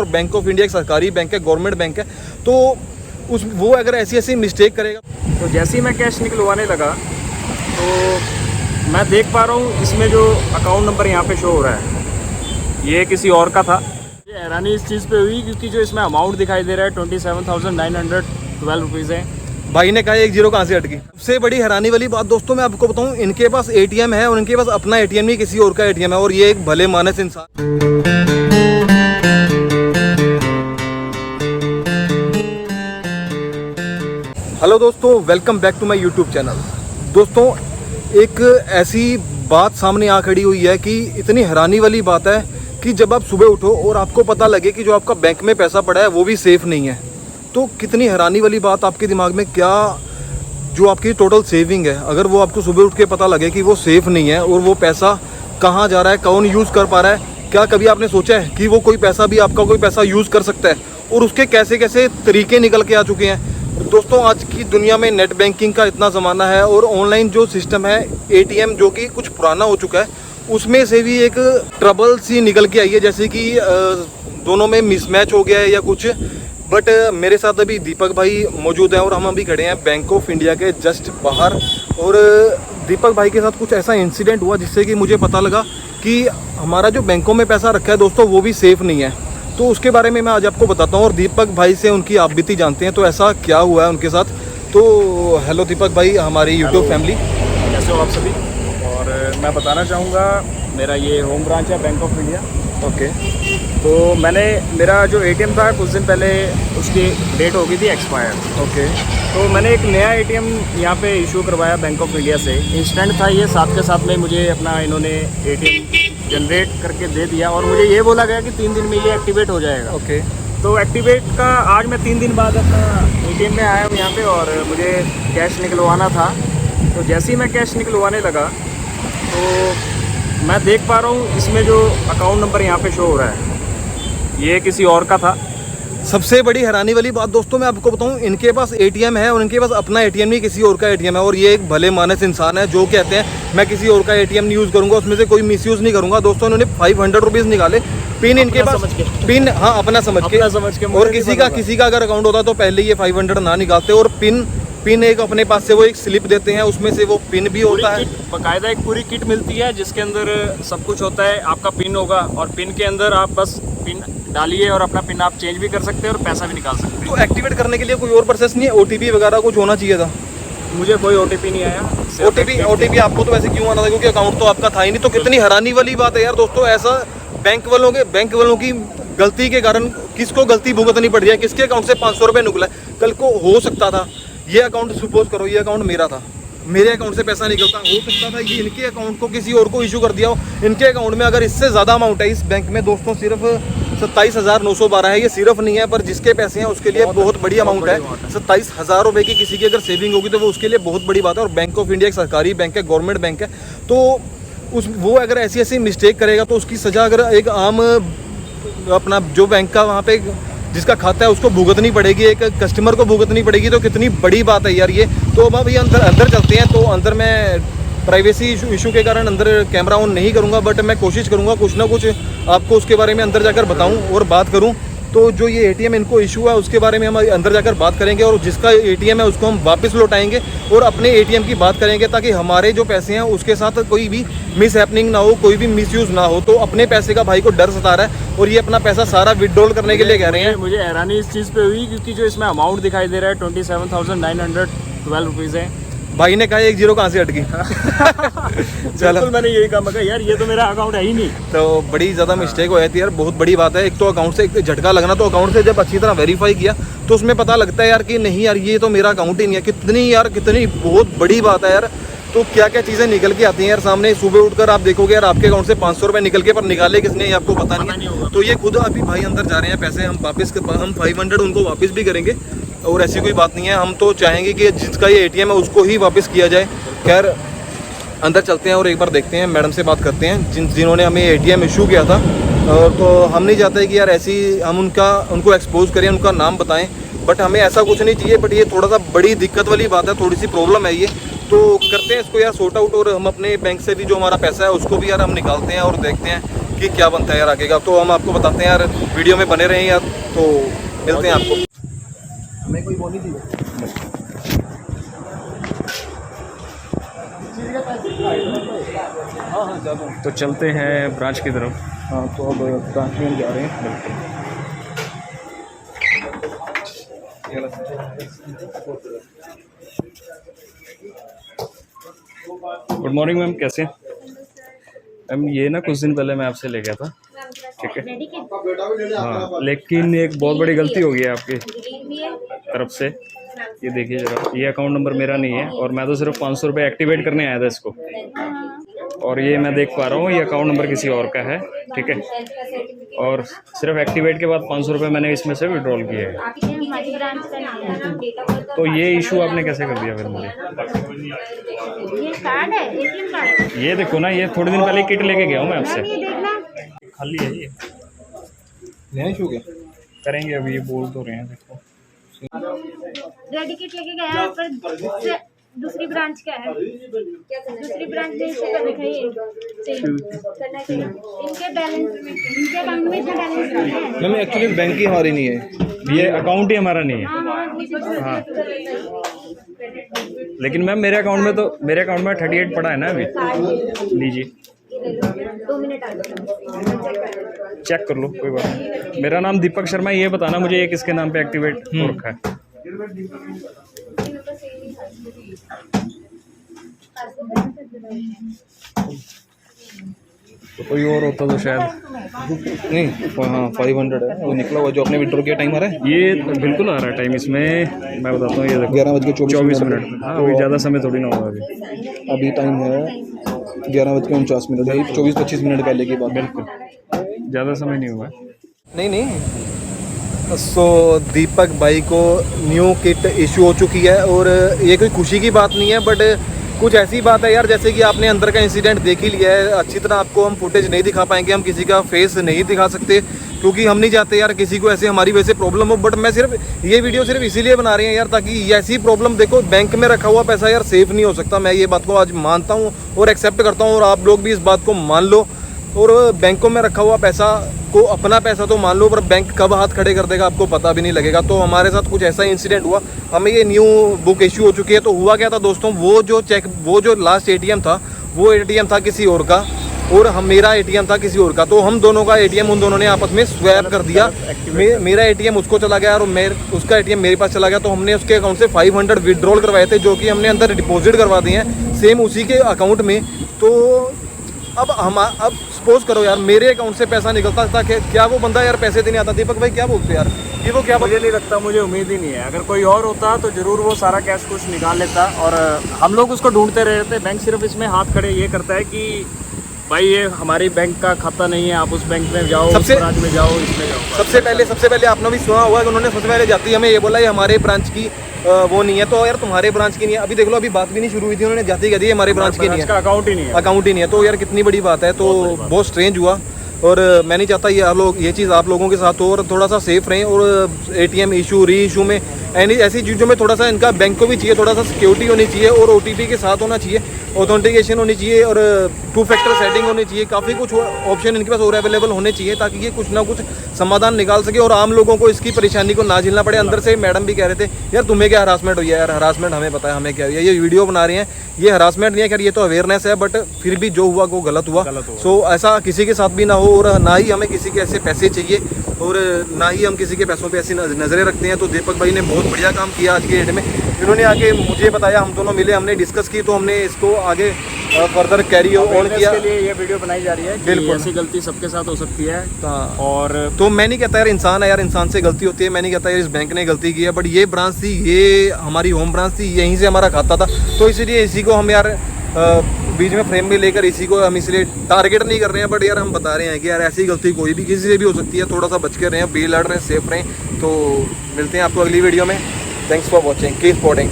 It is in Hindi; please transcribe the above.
और बैंक ऑफ इंडिया एक सरकारी बैंक है, गवर्नमेंट बैंक है, तो वो अगर ऐसी ऐसी मिस्टेक करेगा। तो जैसे ही मैं कैश निकलवाने लगा तो मैं देख पा रहा हूँ इसमें जो अकाउंट नंबर यहाँ पे शो हो रहा है ये किसी और का था। ये हैरानी इस चीज़ पे हुई क्योंकि जो इसमें अमाउंट दिखाई दे रहा है 27,912 रुपीज़ है। भाई ने कहा एक जीरो कहाँ से हट गई। सबसे बड़ी हैरानी वाली बात दोस्तों मैं आपको बताऊं, इनके पास एटीएम है और इनके पास अपना एटीएम नहीं, किसी और का एटीएम है, और ये एक भले मानस इंसान। हेलो दोस्तों, welcome back to my YouTube channel. दोस्तों एक ऐसी बात सामने आ खड़ी हुई है कि इतनी हैरानी वाली बात है कि जब आप सुबह उठो और आपको पता लगे कि जो आपका बैंक में पैसा पड़ा है वो भी सेफ़ नहीं है, तो कितनी हैरानी वाली बात आपके दिमाग में, क्या जो आपकी टोटल सेविंग है अगर वो आपको सुबह उठ के पता लगे कि वो सेफ़ नहीं है और वो पैसा कहाँ जा रहा है, कौन यूज़ कर पा रहा है। क्या कभी आपने सोचा है कि वो कोई पैसा भी आपका कोई पैसा यूज़ कर सकता है और उसके कैसे कैसे तरीके निकल के आ चुके हैं। दोस्तों आज की दुनिया में नेट बैंकिंग का इतना ज़माना है और ऑनलाइन जो सिस्टम है, एटीएम जो कि कुछ पुराना हो चुका है, उसमें से भी एक ट्रबल सी निकल के आई है, जैसे कि दोनों में मिसमैच हो गया है या कुछ। बट मेरे साथ अभी दीपक भाई मौजूद हैं और हम अभी खड़े हैं बैंक ऑफ इंडिया के जस्ट बाहर। और दीपक भाई के साथ कुछ ऐसा इंसिडेंट हुआ जिससे कि मुझे पता लगा कि हमारा जो बैंकों में पैसा रखा है दोस्तों वो भी सेफ़ नहीं है, तो उसके बारे में मैं आज आपको बताता हूँ और दीपक भाई से उनकी आप बीती जानते हैं। तो ऐसा क्या हुआ है उनके साथ। तो हेलो दीपक भाई, हमारी यूट्यूब फैमिली, कैसे हो आप सभी। और मैं बताना चाहूँगा मेरा ये होम ब्रांच है बैंक ऑफ इंडिया। ओके। तो मेरा जो एटीएम था कुछ दिन पहले उसकी डेट हो गई थी एक्सपायर। ओके। तो मैंने एक नया एटीएम यहाँ पे इशू करवाया बैंक ऑफ इंडिया से। इंस्टेंट था ये, साथ के साथ में मुझे अपना इन्होंने एटीएम जनरेट करके दे दिया और मुझे ये बोला गया कि 3 दिन में ये एक्टिवेट हो जाएगा। ओके। तो एक्टिवेट का आज मैं 3 दिन बाद अपना एटीएम में आया हूँ यहाँ पे और मुझे कैश निकलवाना था। तो जैसे ही मैं कैश निकलवाने लगा तो मैं देख पा रहा हूँ इसमें जो अकाउंट नंबर यहाँ पे शो हो रहा है ये किसी और का था। सबसे बड़ी हैरानी वाली बात दोस्तों मैं आपको बताऊं, इनके पास एटीएम है और इनके पास अपना एटीएम नहीं, किसी और का एटीएम है, और ये एक भले मानस इंसान है जो कहते हैं मैं किसी और का एटीएम नहीं यूज़ करूंगा, उसमें से कोई मिसयूज़ नहीं करूंगा। दोस्तों इन्होंने 500 रुपीज़ निकाले, पिन इनके पास, पिन हाँ अपना समझ के, और किसी का अगर अकाउंट होता तो पहले ये 500 ना निकालते, और पिन एक अपने पास से वो एक स्लिप देते हैं, उसमें से वो पिन भी होता है। बाकायदा एक पूरी किट मिलती है जिसके अंदर सब कुछ होता है। आपका पिन होगा और पिन के अंदर आप बस पिन डालिए और अपना पिन आप चेंज भी कर सकते हैं और पैसा भी निकाल सकते हैं। तो एक्टिवेट करने के लिए कोई और प्रोसेस नहीं है? ओटीपी वगैरह कुछ होना चाहिए था? मुझे कोई ओटीपी नहीं आया। ओटीपी आपको तो वैसे क्यों आना था, क्योंकि अकाउंट तो आपका था ही नहीं। तो कितनी हैरानी वाली बात है यार दोस्तों, ऐसा बैंक वालों की गलती के कारण किसको गलती भुगतनी पड़ रही है। किसके अकाउंट से 500 रुपये निकला है? कल को हो सकता था ये अकाउंट, सपोज करो ये अकाउंट मेरा था, मेरे अकाउंट से पैसा निकलता, हो सकता था ये इनके अकाउंट को किसी और को इशू कर दिया हो। इनके अकाउंट में अगर इससे ज़्यादा अमाउंट है इस बैंक में दोस्तों, सिर्फ 27,912 है। ये सिर्फ नहीं है, पर जिसके पैसे हैं उसके लिए बहुत बड़ी अमाउंट है। 27,000 रुपये की किसी की अगर सेविंग होगी तो वो उसके लिए बहुत बड़ी बात है। और बैंक ऑफ इंडिया एक सरकारी बैंक है, गवर्नमेंट बैंक है, तो वो अगर ऐसी ऐसी मिस्टेक करेगा तो उसकी सज़ा अगर एक आम अपना जो बैंक का वहाँ पे जिसका खाता है उसको भुगतनी पड़ेगी, एक कस्टमर को भुगतनी पड़ेगी, तो कितनी बड़ी बात है यार ये। तो अब अभी अंदर चलते हैं। तो अंदर मैं प्राइवेसी इशू के कारण अंदर कैमरा ऑन नहीं करूंगा, बट मैं कोशिश करूंगा कुछ ना कुछ आपको उसके बारे में अंदर जाकर बताऊं और बात करूं। तो जो ये एटीएम इनको इशू है उसके बारे में हम अंदर जाकर बात करेंगे, और जिसका एटीएम है उसको हम वापस लौटाएंगे और अपने एटीएम की बात करेंगे, ताकि हमारे जो पैसे हैं उसके साथ कोई भी मिस हैपनिंग ना हो, कोई भी मिसयूज़ ना हो। तो अपने पैसे का भाई को डर सता रहा है और ये अपना पैसा सारा विड्रॉल करने के लिए कह रहे हैं। मुझे हैरानी इस चीज़ पे हुई क्योंकि जो इसमें अमाउंट दिखाई दे रहा है 27,912 रुपीज़ है। भाई ने कहा एक जीरो कहाँ से हट गई। चलो मैंने यही कहा, मैं यार ये तो मेरा अकाउंट है ही नहीं। तो बड़ी ज़्यादा मिस्टेक हो जाती है यार, बहुत बड़ी बात है। एक तो अकाउंट से एक झटका लगना, तो अकाउंट से जब अच्छी तरह वेरीफाई किया तो उसमें पता लगता है यार कि नहीं यार ये तो मेरा अकाउंट ही नहीं है। कितनी बहुत बड़ी बात है यार। तो क्या क्या चीज़ें निकल के आती हैं यार सामने। सुबह उठकर आप देखोगे यार आपके अकाउंट से 500 रुपये निकल के, पर निकाले किसने ये आपको पता नहीं है। तो ये खुद अभी भाई अंदर जा रहे हैं, पैसे हम 500 उनको वापस भी करेंगे, और ऐसी कोई बात नहीं है। हम तो चाहेंगे कि जिसका ये एटीएम है उसको ही वापस किया जाए। खैर अंदर चलते हैं और एक बार देखते हैं, मैडम से बात करते हैं जिन्होंने हमें एटीएम इशू किया था। तो हम नहीं चाहते कि यार ऐसी हम उनको एक्सपोज करें, उनका नाम बताएं, बट हमें ऐसा कुछ नहीं चाहिए। बट ये थोड़ा सा बड़ी दिक्कत वाली बात है, थोड़ी सी प्रॉब्लम है ये। तो करते हैं इसको यार सॉर्ट आउट, और हम अपने बैंक से भी जो हमारा पैसा है उसको भी यार हम निकालते हैं और देखते हैं कि क्या बनता है यार आगे का, तो हम आपको बताते हैं यार, वीडियो में बने रहें यार, तो मिलते हैं आपको। हमें कोई बोली थी हाँ, तो चलते हैं ब्रांच की तरफ। हाँ तो अब ब्रांच में हम जा रहे हैं। गुड मॉर्निंग मैम, कैसे हैं मैम? ये ना कुछ दिन पहले मैं आपसे ले गया था, ठीक है हाँ, लेकिन एक बहुत बड़ी गलती हो गई है आपकी तरफ से। ये देखिए जरा, ये अकाउंट नंबर मेरा नहीं है और मैं तो सिर्फ 500 रुपये एक्टिवेट करने आया था इसको, और ये मैं देख पा रहा हूँ ये अकाउंट नंबर किसी और का है, ठीक है, और सिर्फ एक्टिवेट के बाद 500 रुपये मैंने इसमें से विड्रॉल किया है। तो ये इशू आपने कैसे कर दिया फिर मुझे? ये कार्ड है, एटीएम कार्ड। ये देखो ना, ये थोड़े दिन पहले किट लेके गया हूँ मैं आपसे, ये देखना खाली है ये, नया इशू क्या करेंगे अभी, ये बोल तो रहे हैं। देखो रेडी किट लेके गया है, पर दूसरी ब्रांच का है, दूसरी ब्रांच में इसे कर रखा है, करना चाहिए। इनके बैलेंस में, इनके अकाउंट में इतना बैलेंस नहीं है। मैम एक्चुअली बैंक ही हमारी नहीं है, ये अकाउंट ही हमारा नहीं है। हाँ, लेकिन मैम मेरे अकाउंट में 38 पड़ा है ना अभी, लीजिए 2 मिनट आ जाओ, चेक कर लो, कोई बात नहीं। मेरा नाम दीपक शर्मा है, ये बताना मुझे ये किसके नाम पे एक्टिवेट हो रखा है। तो कोई और होता तो शायद नहीं। हाँ 500 है वो निकला हुआ जो आपने विड्रॉ किया। टाइम आ रहा है, ये बिल्कुल आ रहा है टाइम इसमें, मैं बताता हूँ। ये देखो 11:24 मिनट। हाँ अभी ज़्यादा समय थोड़ी ना होगा अभी टाइम है 11:49 है, 24-25 मिनट पहले की बात। बिल्कुल ज़्यादा समय नहीं हुआ। नहीं सो दीपक भाई को न्यू किट इशू हो चुकी है, और ये कोई खुशी की बात नहीं है, बट कुछ ऐसी बात है यार, जैसे कि आपने अंदर का इंसिडेंट देख ही लिया है। अच्छी तरह आपको हम फुटेज नहीं दिखा पाएंगे, हम किसी का फेस नहीं दिखा सकते, क्योंकि हम नहीं चाहते यार किसी को ऐसे हमारी वजह से प्रॉब्लम हो। बट मैं सिर्फ ये वीडियो सिर्फ इसीलिए बना रहे हैं यार, ताकि ऐसी प्रॉब्लम, देखो बैंक में रखा हुआ पैसा यार सेफ नहीं हो सकता। मैं ये बात को आज मानता हूँ और एक्सेप्ट करता हूँ, और आप लोग भी इस बात को मान लो। और बैंकों में रखा हुआ पैसा को अपना पैसा तो मान लो, पर बैंक कब हाथ खड़े कर देगा आपको पता भी नहीं लगेगा। तो हमारे साथ कुछ ऐसा इंसिडेंट हुआ, हमें ये न्यू बुक इशू हो चुकी है। तो हुआ क्या था दोस्तों, वो जो लास्ट एटीएम था, वो एटीएम था किसी और का, और मेरा एटीएम था किसी और का। तो हम दोनों का एटीएम उन दोनों ने आपस में स्वैप कर दिया। मेरा एटीएम उसको चला गया और उसका एटीएम मेरे पास चला गया। तो हमने उसके अकाउंट से 500 विड्रॉल करवाए थे, जो कि हमने अंदर डिपॉजिट करवा दिए हैं सेम उसी के अकाउंट में। तो अब सपोज करो यार मेरे अकाउंट से पैसा निकलता था, क्या वो बंदा यार पैसे देने आता? दीपक भाई क्या बोलते यार, ये वो क्या? मुझे नहीं लगता, मुझे उम्मीद ही नहीं है। अगर कोई और होता तो ज़रूर वो सारा कैश कुछ निकाल लेता, और हम लोग उसको ढूंढते रहते। बैंक सिर्फ इसमें हाथ खड़े ये करता है कि भाई ये हमारी बैंक का खाता नहीं है, आप उस बैंक में जाओ, उस ब्रांच में जाओ, इसमें जाओ। सबसे पहले आपने भी सुना होगा कि उन्होंने सबसे पहले जाती हमें ये बोला ये हमारे ब्रांच की वो नहीं है। तो यार तुम्हारे ब्रांच की नहीं है, अभी देख लो अभी बात भी नहीं शुरू हुई थी, उन्होंने जाती कहती है हमारे ब्रांच की नहीं है, अकाउंट ही नहीं है, अकाउंट ही नहीं है। तो यार कितनी बड़ी बात है। तो बहुत स्ट्रेंज हुआ, और मैं नहीं चाहता ये चीज़ आप लोगों के साथ हो, और थोड़ा सा सेफ रहें। और एटीएम इशू री इशू में ऐसी चीज़ों में थोड़ा सा इनका बैंक को भी चाहिए, थोड़ा सा सिक्योरिटी होनी चाहिए, और OTP के साथ होना चाहिए, ऑथेंटिकेशन होनी चाहिए, और 2 फैक्टर सेटिंग होनी चाहिए। काफ़ी कुछ ऑप्शन इनके पास और अवेलेबल होने चाहिए, ताकि ये कुछ ना कुछ समाधान निकाल सके और आम लोगों को इसकी परेशानी को ना झेलना पड़े। अंदर से मैडम भी कह रहे थे यार तुम्हें क्या हरासमेंट हुई है? यार हरासमेंट हमें पता है हमें क्या हुई है, ये वीडियो बना रहे हैं, ये हरासमेंट नहीं है यार, ये तो अवेयरनेस है। बट फिर भी जो हुआ वो गलत हुआ। सो ऐसा किसी के साथ भी ना हो, और ना ही हमें किसी के ऐसे पैसे चाहिए, और ना ही हम किसी के पैसों पे ऐसी नज़रें रखते हैं। तो दीपक भाई ने बहुत बढ़िया काम किया आज के डेट में। इन्होंने आगे मुझे बताया, हम दोनों मिले, हमने डिस्कस की, तो हमने इसको आगे फर्दर कैरी ऑन किया। के लिए ये वीडियो बनाई जा रही है। बिल्कुल, ऐसी गलती सबके साथ हो सकती है। और तो मैं नहीं कहता यार इंसान है यार, इंसान से गलती होती है। मैं नहीं कहता यार इस बैंक ने गलती की है, बट ये ब्रांच थी, ये हमारी होम ब्रांच थी, यहीं से हमारा खाता था। तो इसीलिए इसी को हम यार बीच में फ्रेम में लेकर इसी को हम इसलिए टारगेट नहीं कर रहे हैं, बट यार हम बता रहे हैं कि यार ऐसी गलती कोई भी किसी से भी हो सकती है। थोड़ा सा बच के रहें, बी लड़ रहे हैं, सेफ रहें। तो मिलते हैं आपको अगली वीडियो में। Thanks for watching, keep supporting.